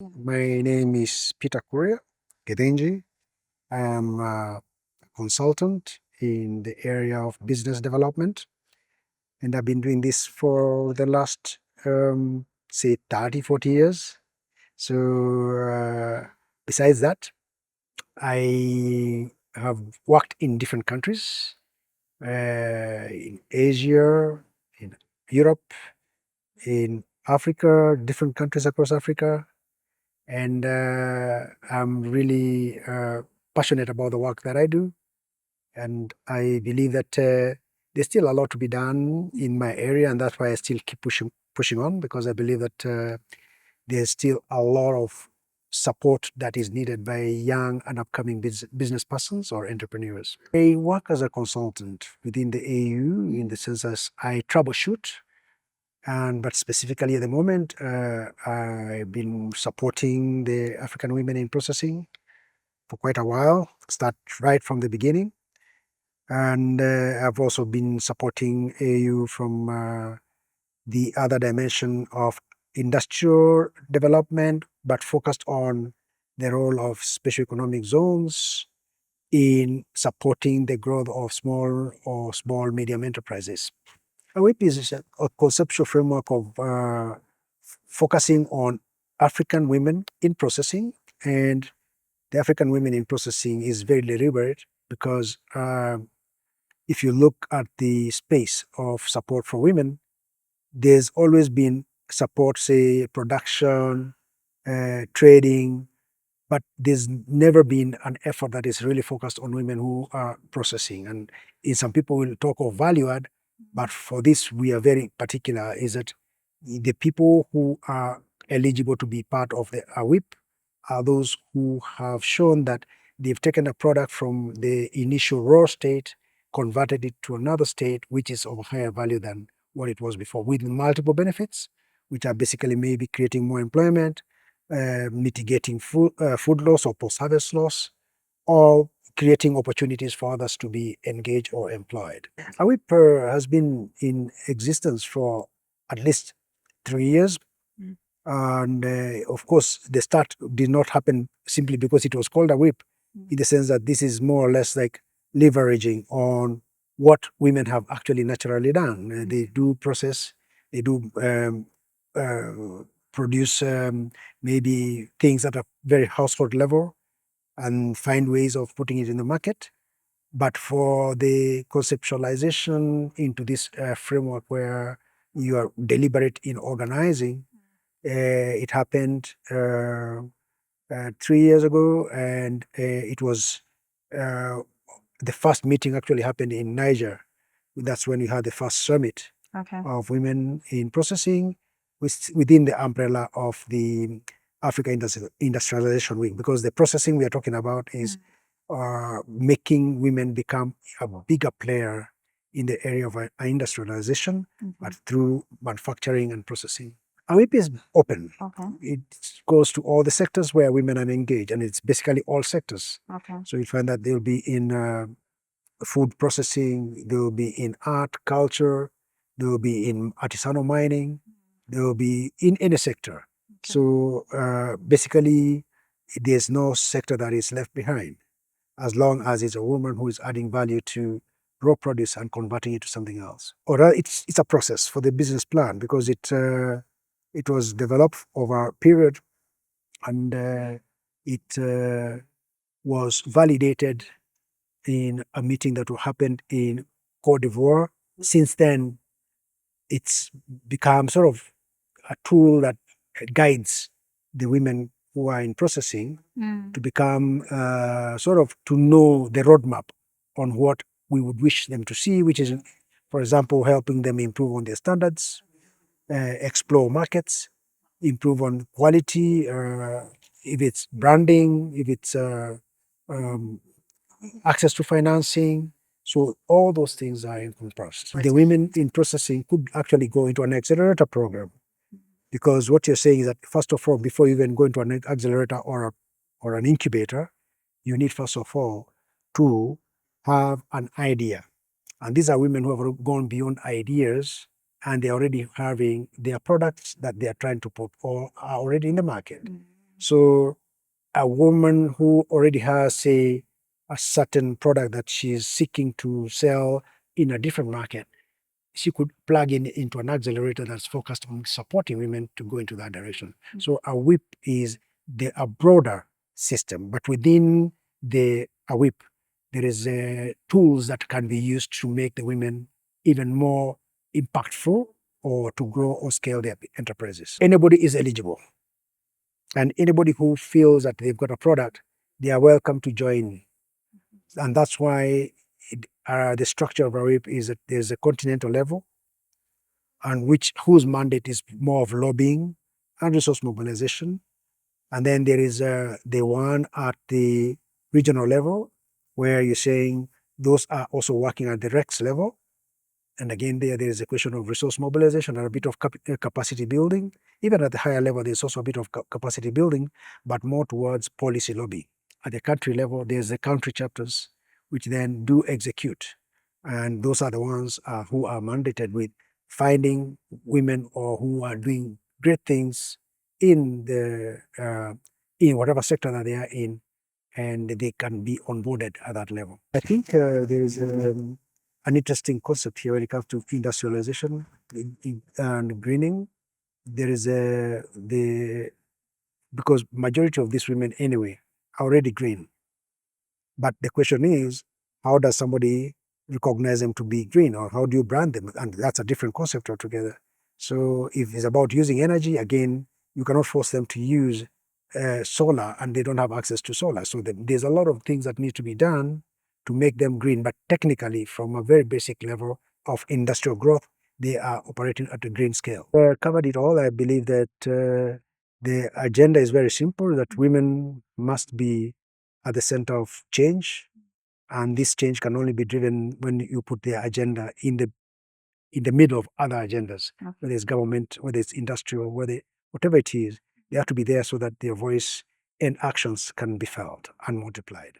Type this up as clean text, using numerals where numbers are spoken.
My name is Peter Kuria Gedenji. I am a consultant in the area of business development, and I've been doing this for the last, say, 30, 40 years. So, besides that, I have worked in different countries, in Asia, in Europe, in Africa, different countries across Africa. And I'm really passionate about the work that I do. And I believe that there's still a lot to be done in my area, and that's why I still keep pushing on, because I believe that there's still a lot of support that is needed by young and upcoming business persons or entrepreneurs. I work as a consultant within the AU in the sense as I troubleshoot, but specifically at the moment, I've been supporting the African women in processing for quite a while, start right from the beginning. And I've also been supporting AU from the other dimension of industrial development, but focused on the role of special economic zones in supporting the growth of small medium enterprises. WIP is a conceptual framework of focusing on African women in processing, and the African women in processing is very deliberate because if you look at the space of support for women, there's always been support, say, production, trading, but there's never been an effort that is really focused on women who are processing. And some people will talk of value add, but for this, we are very particular, is that the people who are eligible to be part of the WIP are those who have shown that they've taken a product from the initial raw state, converted it to another state, which is of higher value than what it was before, with multiple benefits, which are basically maybe creating more employment, mitigating food loss or post-harvest loss, or creating opportunities for others to be engaged or employed. AWIP has been in existence for at least 3 years. And of course, the start did not happen simply because it was called a whip, in the sense that this is more or less like leveraging on what women have actually naturally done. They do process, they do produce maybe things at a very household level and find ways of putting it in the market. But for the conceptualization into this framework where you are deliberate in organizing, it happened 3 years ago, and it was the first meeting actually happened in Niger. That's when we had the first summit of women in processing within the umbrella of the Africa Industrialization Week, because the processing we are talking about is making women become a bigger player in the area of industrialization, but through manufacturing and processing. WIP is open. It goes to all the sectors where women are engaged, and it's basically all sectors. So you find that they'll be in food processing, they will be in art, culture, they will be in artisanal mining, they will be in any sector. So basically, there's no sector that is left behind, as long as it's a woman who is adding value to raw produce and converting it to something else. Or it's a process for the business plan, because it was developed over a period, and it was validated in a meeting that happened in Cote d'Ivoire. Since then, it's become sort of a tool that guides the women who are in processing to become sort of to know the roadmap on what we would wish them to see, which is, for example, helping them improve on their standards, explore markets, improve on quality, if it's branding, if it's access to financing. So all those things are encompassed. The women in processing could actually go into an accelerator program, because what you're saying is that, first of all, before you even go into an accelerator or an incubator, you need, first of all, to have an idea. And these are women who have gone beyond ideas, and they're already having their products that they are trying to put or are already in the market. So a woman who already has, say, a certain product that she is seeking to sell in a different market, she could plug in into an accelerator that's focused on supporting women to go into that direction. So a whip is a broader system, but within a whip, there is tools that can be used to make the women even more impactful or to grow or scale their enterprises. Anybody is eligible. And anybody who feels that they've got a product, they are welcome to join. And that's why the structure of a whip is that there's a continental level, and whose mandate is more of lobbying and resource mobilization. And then there is the one at the regional level, where you're saying those are also working at the REX level. And again, there is a question of resource mobilization and a bit of capacity building. Even at the higher level, there's also a bit of capacity building, but more towards policy lobby. At the country level, there's the country chapters, which then do execute. And those are the ones who are mandated with finding women or who are doing great things in whatever sector that they are in, and they can be onboarded at that level. I think there's an interesting concept here when it comes to industrialization and greening. There is because majority of these women anyway are already green. But the question is, how does somebody recognize them to be green, or how do you brand them? And that's a different concept altogether. So if it's about using energy, again, you cannot force them to use solar and they don't have access to solar. So there's a lot of things that need to be done to make them green. But technically, from a very basic level of industrial growth, they are operating at a green scale. Covered it all. I believe that the agenda is very simple, that women must be at the center of change, and this change can only be driven when you put their agenda in the middle of other agendas, whether it's government, whether it's industrial, whatever it is, they have to be there so that their voice and actions can be felt and multiplied.